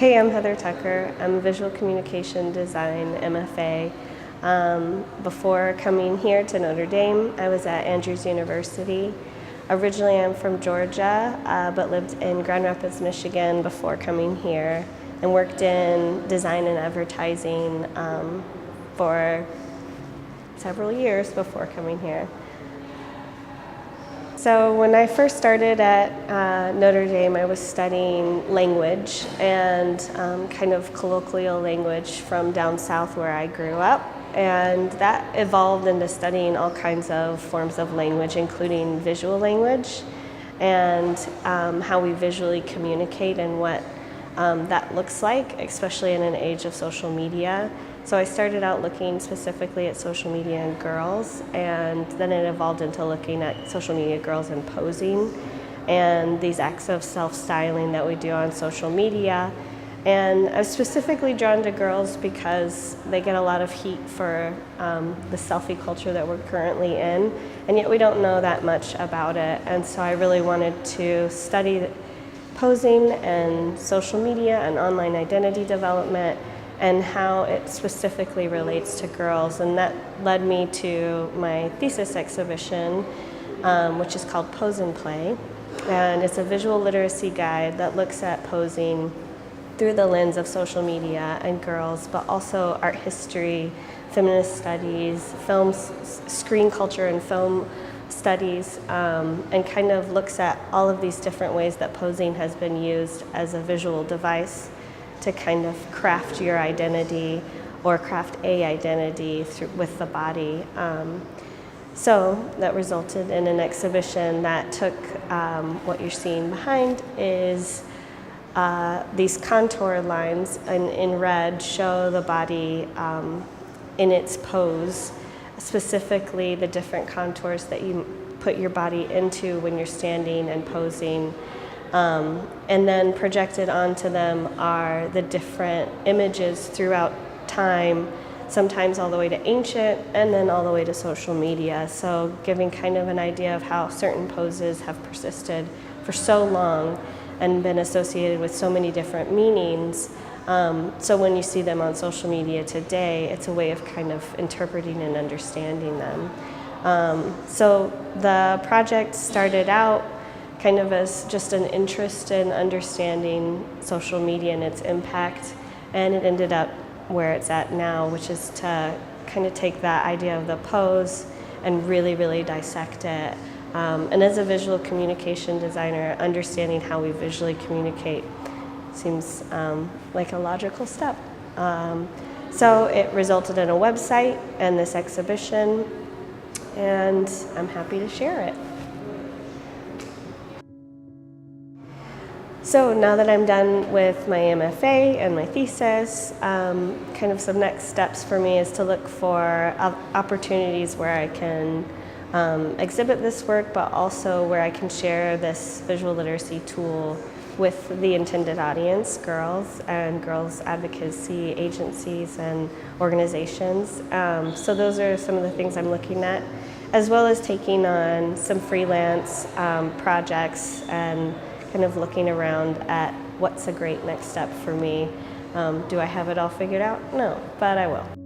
Hey, I'm Heather Tucker. I'm a visual communication design MFA. Before coming here to Notre Dame, I was at Andrews University. Originally, I'm from Georgia, but lived in Grand Rapids, Michigan before coming here, and worked in design and advertising for several years before coming here. So when I first started at Notre Dame, I was studying language and kind of colloquial language from down south where I grew up. And that evolved into studying all kinds of forms of language, including visual language, and how we visually communicate and what that looks like, especially in an age of social media. So I started out looking specifically at social media and girls, and then it evolved into looking at social media girls and posing and these acts of self-styling that we do on social media. And I was specifically drawn to girls because they get a lot of heat for the selfie culture that we're currently in, and yet we don't know that much about it. And so I really wanted to study posing and social media and online identity development and how it specifically relates to girls. And that led me to my thesis exhibition, which is called Pose and Play. And it's a visual literacy guide that looks at posing through the lens of social media and girls, but also art history, feminist studies, screen culture and film studies, and kind of looks at all of these different ways that posing has been used as a visual device to kind of craft your identity or craft a identity with the body. So that resulted in an exhibition that took what you're seeing behind is these contour lines in red show the body in its pose, specifically the different contours that you put your body into when you're standing and posing. And then projected onto them are the different images throughout time, sometimes all the way to ancient and then all the way to social media. So giving kind of an idea of how certain poses have persisted for so long and been associated with so many different meanings. So when you see them on social media today, it's a way of kind of interpreting and understanding them. So the project started out kind of as just an interest in understanding social media and its impact, and it ended up where it's at now, which is to kind of take that idea of the pose and really, really dissect it. And as a visual communication designer, understanding how we visually communicate seems like a logical step. So it resulted in a website and this exhibition, and I'm happy to share it. So now that I'm done with my MFA and my thesis, kind of some next steps for me is to look for opportunities where I can exhibit this work, but also where I can share this visual literacy tool with the intended audience, girls and girls advocacy agencies and organizations. So those are some of the things I'm looking at, as well as taking on some freelance projects and kind of looking around at what's a great next step for me. Do I have it all figured out? No, but I will.